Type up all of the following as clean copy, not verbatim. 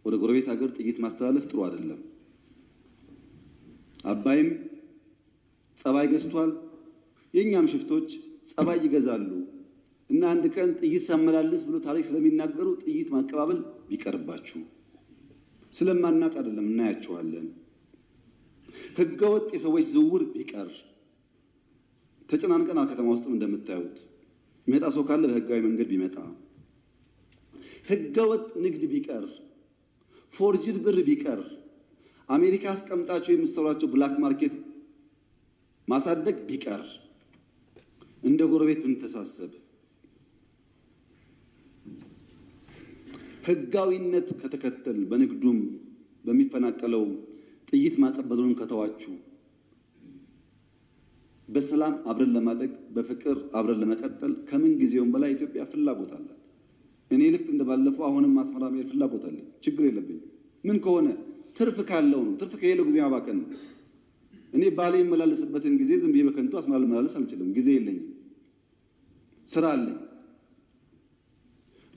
ወደ ጎረቤት ሀገር ጥይት ማስተላለፍ ጥሩ አይደለም። አባይም ጸባይ ገዝቷል። የኛም ሽፍቶች ጸባይ ይገዛሉ እና አንድ ቀን ጥይት ሳመላልስ ብሎ ታሪክ ስለሚናገሩ ጥይት ማቀባበል ቢቀርባችሁ። ስለማናቅ አይደለም፣ እናያቸዋለን። ህገወጥ የሰዎች ዝውውር ቢቀር። ተጨናንቀናል። ከተማ ውስጥም እንደምታዩት የሚመጣ ሰው ካለ በህጋዊ መንገድ ቢመጣ። ህገወጥ ንግድ ቢቀር፣ ፎርጅድ ብር ቢቀር፣ አሜሪካ አስቀምጣቸው የምትሰሯቸው ብላክ ማርኬት ማሳደግ ቢቀር፣ እንደ ጎረቤት ብንተሳሰብ፣ ህጋዊነት ከተከተል በንግዱም በሚፈናቀለው ጥይት ማቀበሉን ከተዋችሁ፣ በሰላም አብረን ለማደግ በፍቅር አብረን ለመቀጠል ከምን ጊዜውም በላይ ኢትዮጵያ ፍላጎት አላት። እኔ ልክ እንደባለፈው አሁንም አስመራ መሄድ ፍላጎት አለኝ። ችግር የለብኝም። ምን ከሆነ ትርፍ ካለው ነው። ትርፍ ከሌለው ጊዜ ማባከን ነው። እኔ ባሌ የመላለስበትን ጊዜ ዝም ብዬ በከንቱ አስመራ ልመላለስ አልችልም። ጊዜ የለኝም፣ ስራ አለኝ።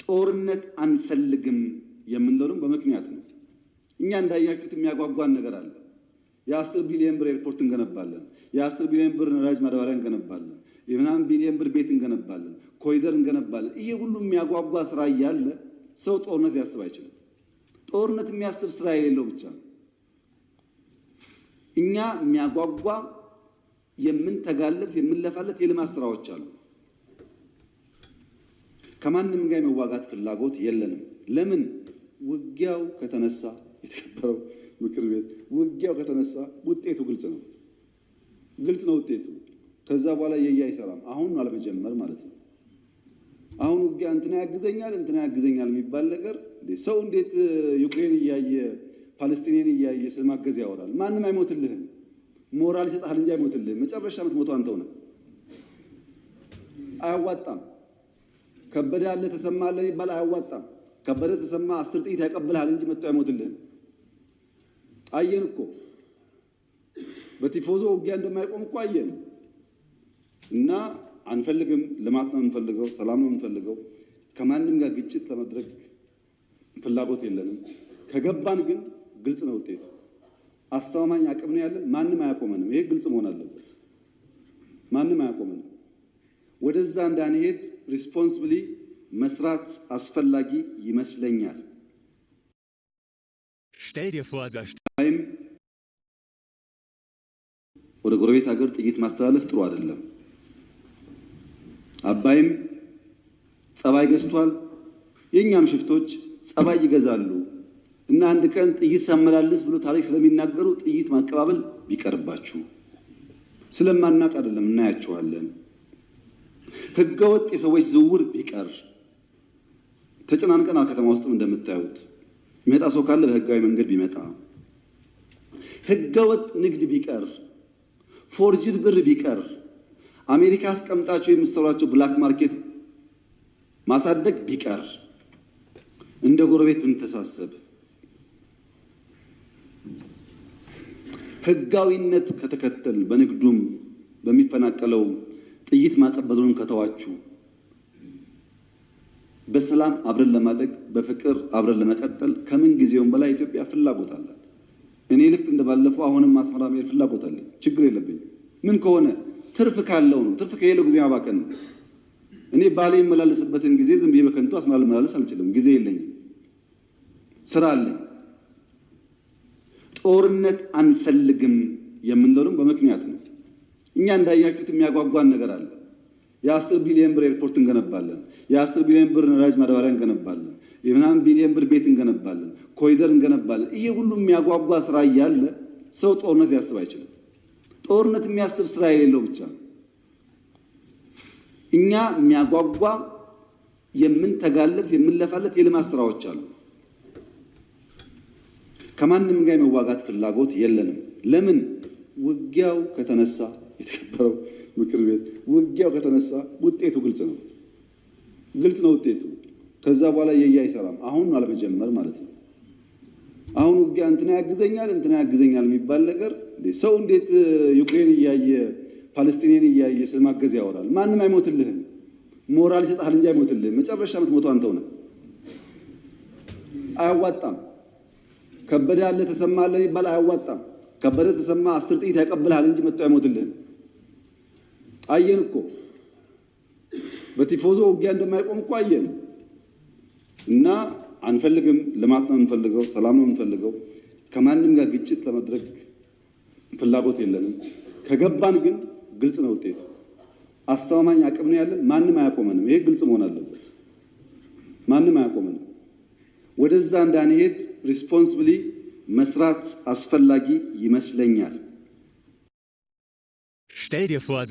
ጦርነት አንፈልግም የምንለውም በምክንያት ነው። እኛ እንዳያችሁት የሚያጓጓን ነገር አለ። የ10 ቢሊዮን ብር ኤርፖርት እንገነባለን። የ10 ቢሊዮን ብር ነዳጅ ማዳበሪያ እንገነባለን። የ9 ቢሊዮን ብር ቤት እንገነባለን። ኮሪደር እንገነባለን። ይሄ ሁሉ የሚያጓጓ ስራ እያለ ሰው ጦርነት ሊያስብ አይችልም። ጦርነት የሚያስብ ስራ የሌለው ብቻ ነው። እኛ የሚያጓጓ የምንተጋለት የምንለፋለት የልማት ስራዎች አሉ። ከማንም ጋር የመዋጋት ፍላጎት የለንም። ለምን? ውጊያው ከተነሳ የተከበረው ምክር ቤት ውጊያው ከተነሳ ውጤቱ ግልጽ ነው። ግልጽ ነው ውጤቱ። ከዛ በኋላ አይሰራም። አሁን አለመጀመር ማለት ነው። አሁን ውጊያ እንትና ያግዘኛል እንትና ያግዘኛል የሚባል ነገር ሰው እንዴት ዩክሬን እያየ ፓለስቲንን እያየ ስለማገዝ ያወራል? ማንም አይሞትልህም። ሞራል ይሰጣል እንጂ አይሞትልህም። መጨረሻ የምትሞተው አንተው ነህ። አያዋጣም። ከበደ ያለ ተሰማ አለ የሚባል አያዋጣም። ከበደ ተሰማ 10 ጥይት ያቀብልሃል እንጂ መጥቶ አይሞትልህም። አየን እኮ በቲፎዞ ውጊያ እንደማይቆም እኮ አየን። እና አንፈልግም። ልማት ነው የምንፈልገው፣ ሰላም ነው የምንፈልገው። ከማንም ጋር ግጭት ለመድረግ ፍላጎት የለንም። ከገባን ግን ግልጽ ነው ውጤቱ። አስተማማኝ አቅም ነው ያለን። ማንም አያቆመንም። ይሄ ግልጽ መሆን አለበት። ማንም አያቆመንም። ወደዛ እንዳንሄድ ሪስፖንሲብሊ መስራት አስፈላጊ ይመስለኛል። Stell dir vor, da ወደ ጎረቤት ሀገር ጥይት ማስተላለፍ ጥሩ አይደለም። አባይም ጸባይ ገዝቷል። የኛም ሽፍቶች ጸባይ ይገዛሉ እና አንድ ቀን ጥይት ሳመላልስ ብሎ ታሪክ ስለሚናገሩ ጥይት ማቀባበል ቢቀርባችሁ። ስለማናቅ አይደለም፣ እናያቸዋለን። ህገወጥ የሰዎች ዝውውር ቢቀር። ተጨናንቀናል። ከተማ ውስጥም እንደምታዩት የሚመጣ ሰው ካለ በህጋዊ መንገድ ቢመጣ። ህገወጥ ንግድ ቢቀር፣ ፎርጅድ ብር ቢቀር፣ አሜሪካ አስቀምጣቸው የምትሰሯቸው ብላክ ማርኬት ማሳደግ ቢቀር፣ እንደ ጎረቤት ብንተሳሰብ፣ ህጋዊነት ከተከተል በንግዱም በሚፈናቀለው ጥይት ማቀበሉን ከተዋችሁ፣ በሰላም አብረን ለማደግ በፍቅር አብረን ለመቀጠል ከምን ጊዜውም በላይ ኢትዮጵያ ፍላጎት አላት። እኔ ልክ እንደባለፈው አሁንም አስመራ መሄድ ፍላጎት አለኝ። ችግር የለብኝም። ምን ከሆነ ትርፍ ካለው ነው። ትርፍ ከሌለው ጊዜ ማባከን ነው። እኔ ባሌ የመላለስበትን ጊዜ ዝም ብዬ በከንቱ አስመራ ልመላለስ አልችልም። ጊዜ የለኝም፣ ስራ አለኝ። ጦርነት አንፈልግም የምንለውም በምክንያት ነው። እኛ እንዳያችሁት የሚያጓጓን ነገር አለ። የ10 ቢሊዮን ብር ኤርፖርት እንገነባለን። የ10 ቢሊዮን ብር ነዳጅ ማዳበሪያ እንገነባለን። የ9 ቢሊዮን ብር ቤት እንገነባለን። ኮሪደር እንገነባለን። ይሄ ሁሉ የሚያጓጓ ስራ እያለ ሰው ጦርነት ሊያስብ አይችልም። ጦርነት የሚያስብ ስራ የሌለው ብቻ ነው። እኛ የሚያጓጓ የምንተጋለት የምንለፋለት የልማት ስራዎች አሉ። ከማንም ጋር የመዋጋት ፍላጎት የለንም። ለምን? ውጊያው ከተነሳ የተከበረው ምክር ቤት ውጊያው ከተነሳ ውጤቱ ግልጽ ነው። ግልጽ ነው ውጤቱ። ከዛ በኋላ አይሰራም። አሁን አለመጀመር ማለት ነው። አሁን ውጊያ እንትና ያግዘኛል እንትና ያግዘኛል የሚባል ነገር ሰው እንዴት ዩክሬን እያየ ፓለስቲንን እያየ ስለማገዝ ያወራል? ማንም አይሞትልህም። ሞራል ይሰጣል እንጂ አይሞትልህም። መጨረሻ የምትሞተው አንተው ነህ። አያዋጣም። ከበደ ያለ ተሰማ አለ የሚባል አያዋጣም። ከበደ ተሰማ 10 ጥይት ያቀብልሃል እንጂ መጥቶ አይሞትልህም። አየን እኮ በቲፎዞ ውጊያ እንደማይቆም እኮ አየን። እና አንፈልግም። ልማት ነው የምንፈልገው፣ ሰላም ነው የምንፈልገው። ከማንም ጋር ግጭት ለመድረግ ፍላጎት የለንም። ከገባን ግን ግልጽ ነው ውጤቱ። አስተማማኝ አቅም ነው ያለን። ማንም አያቆመንም። ይሄ ግልጽ መሆን አለበት። ማንም አያቆመንም። ወደዛ እንዳንሄድ ሪስፖንሲብሊ መስራት አስፈላጊ ይመስለኛል። Stell dir vor,